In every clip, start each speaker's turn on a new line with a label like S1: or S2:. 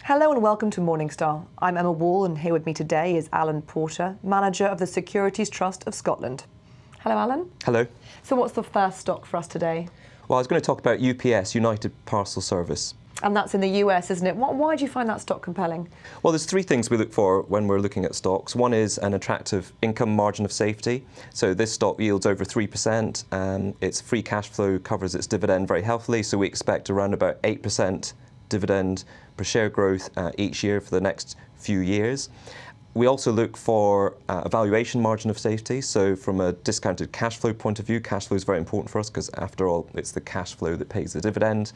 S1: Hello and welcome to Morningstar. I'm Emma Wall and here with me today is Alan Porter, Manager of the Securities Trust of Scotland. Hello, Alan.
S2: Hello.
S1: So what's the first stock for us today?
S2: Well, I was going to talk about UPS, United Parcel Service.
S1: And that's in the US, isn't it? Why do you find that stock compelling?
S2: Well, there's three things we look for when we're looking at stocks. One is an attractive income margin of safety. So this stock yields over 3%. Its free cash flow covers its dividend very healthily. So we expect around about 8% dividend per share growth each year for the next few years. We also look for a valuation margin of safety. So from a discounted cash flow point of view, cash flow is very important for us because after all, it's the cash flow that pays the dividend.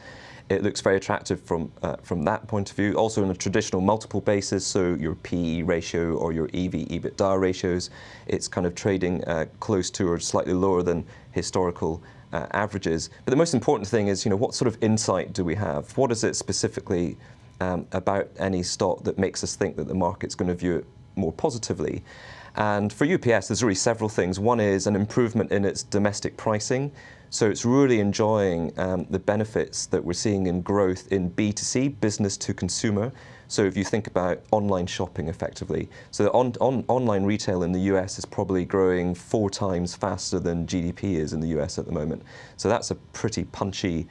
S2: It looks very attractive from that point of view. Also on a traditional multiple basis, so your PE ratio or your EV/EBITDA ratios, it's kind of trading close to or slightly lower than historical averages. But the most important thing is, what sort of insight do we have? What is it specifically about any stock that makes us think that the market's going to view it more positively? And for UPS, there's really several things. One is an improvement in its domestic pricing. So it's really enjoying the benefits that we're seeing in growth in B2C, business to consumer. So if you think about online shopping effectively, so online retail in the US is probably growing 4 times faster than GDP is in the US at the moment. So that's a pretty punchy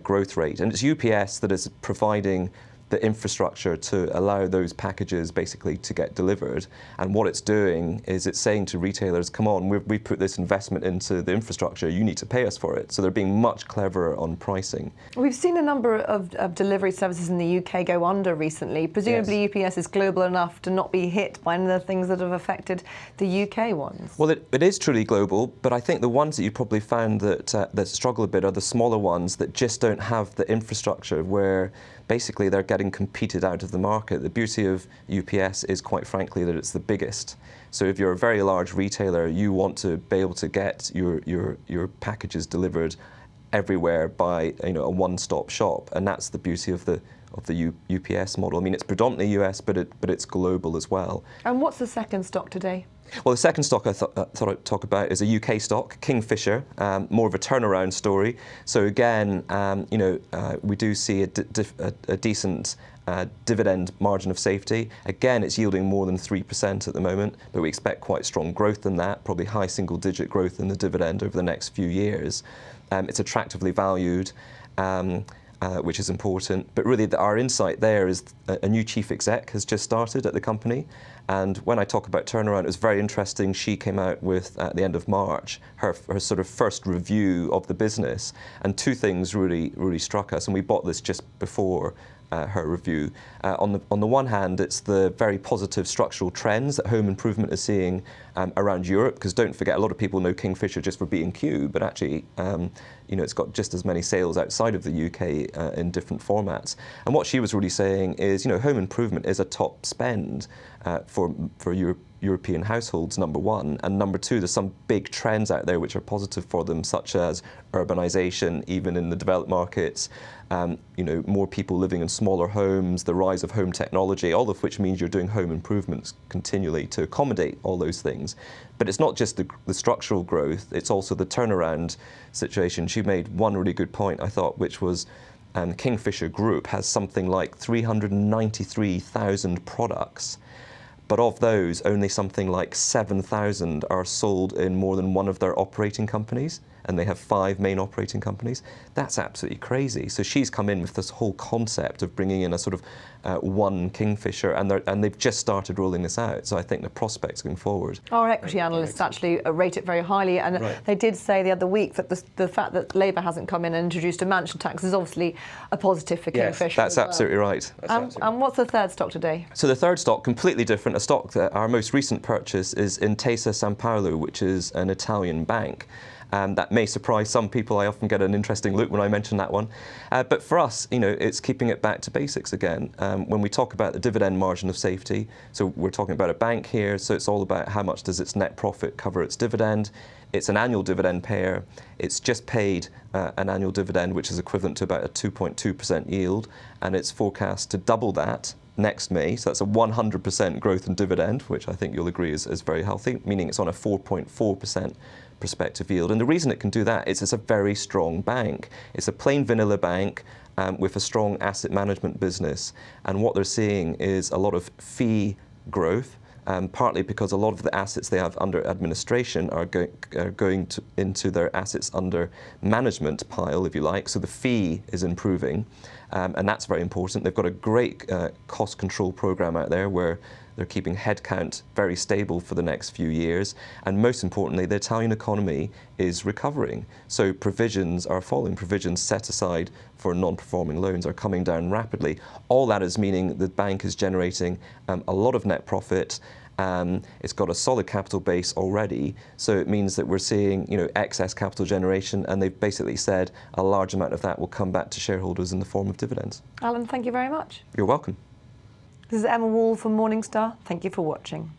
S2: growth rate. And it's UPS that is providing the infrastructure to allow those packages basically to get delivered. And what it's doing is it's saying to retailers, come on, we put this investment into the infrastructure, you need to pay us for it. So they're being much cleverer on pricing.
S1: We've seen a number of delivery services in the UK go under recently. Presumably yes. UPS is global enough to not be hit by any of the things that have affected the UK ones.
S2: Well, it is truly global, but I think the ones that you probably found that struggle a bit are the smaller ones that just don't have the infrastructure where basically they're getting competed out of the market. The beauty of UPS is quite frankly that it's the biggest. So if you're a very large retailer, you want to be able to get your packages delivered everywhere by a one-stop shop, and that's the beauty of the UPS model. I mean, it's predominantly US, but it's global as well. And
S1: what's the second stock today?
S2: Well, the second stock I thought I'd talk about is a UK stock, Kingfisher, more of a turnaround story. So again, we do see a decent dividend margin of safety. Again, it's yielding more than 3% at the moment, but we expect quite strong growth in that, probably high single-digit growth in the dividend over the next few years. It's attractively valued. Which is important. But really our insight there is a new chief exec has just started at the company. And when I talk about turnaround, it was very interesting. She came out with, at the end of March, her sort of first review of the business. And two things really struck us. And we bought this just before her review. On the one hand, it's the very positive structural trends that home improvement is seeing around Europe, because don't forget, a lot of people know Kingfisher just for B&Q, but actually, it's got just as many sales outside of the UK in different formats. And what she was really saying is, home improvement is a top spend for European households, number one, and number two, there's some big trends out there which are positive for them, such as urbanization, even in the developed markets, more people living in smaller homes, the rise of home technology, all of which means you're doing home improvements continually to accommodate all those things. But it's not just the structural growth, it's also the turnaround situation. She made one really good point, I thought, which was Kingfisher Group has something like 393,000 products. But of those, only something like 7,000 are sold in more than one of their operating companies, and they have 5 main operating companies. That's absolutely crazy. So she's come in with this whole concept of bringing in a sort of one Kingfisher, and they've just started rolling this out. So I think the prospects going forward.
S1: Our equity analysts actually rate it very highly, and they did say the other week that the fact that Labour hasn't come in and introduced a mansion tax is obviously a positive for Kingfisher.
S2: Yes, that's absolutely right.
S1: And what's the third stock today?
S2: So the third stock, completely different. A stock that our most recent purchase is Intesa Sanpaolo, which is an Italian bank. That may surprise some people. I often get an interesting look when I mention that one. But for us, it's keeping it back to basics again. When we talk about the dividend margin of safety, so we're talking about a bank here, so it's all about how much does its net profit cover its dividend. It's an annual dividend payer. It's just paid an annual dividend, which is equivalent to about a 2.2% yield, and it's forecast to double that next May. So that's a 100% growth in dividend, which I think you'll agree is very healthy, meaning it's on a 4.4% prospective yield. And the reason it can do that is it's a very strong bank. It's a plain vanilla bank. with a strong asset management business. And what they're seeing is a lot of fee growth, partly because a lot of the assets they have under administration are going into their assets under management pile, if you like. So the fee is improving, and that's very important. They've got a great cost control program out there where they're keeping headcount very stable for the next few years. And most importantly, the Italian economy is recovering. So provisions are falling. Provisions set aside for non-performing loans are coming down rapidly. All that is meaning the bank is generating a lot of net profit. It's got a solid capital base already. So it means that we're seeing, excess capital generation, and they've basically said a large amount of that will come back to shareholders in the form of dividends.
S1: Alan, thank you very much.
S2: You're welcome.
S1: This is Emma Wall from Morningstar. Thank you for watching.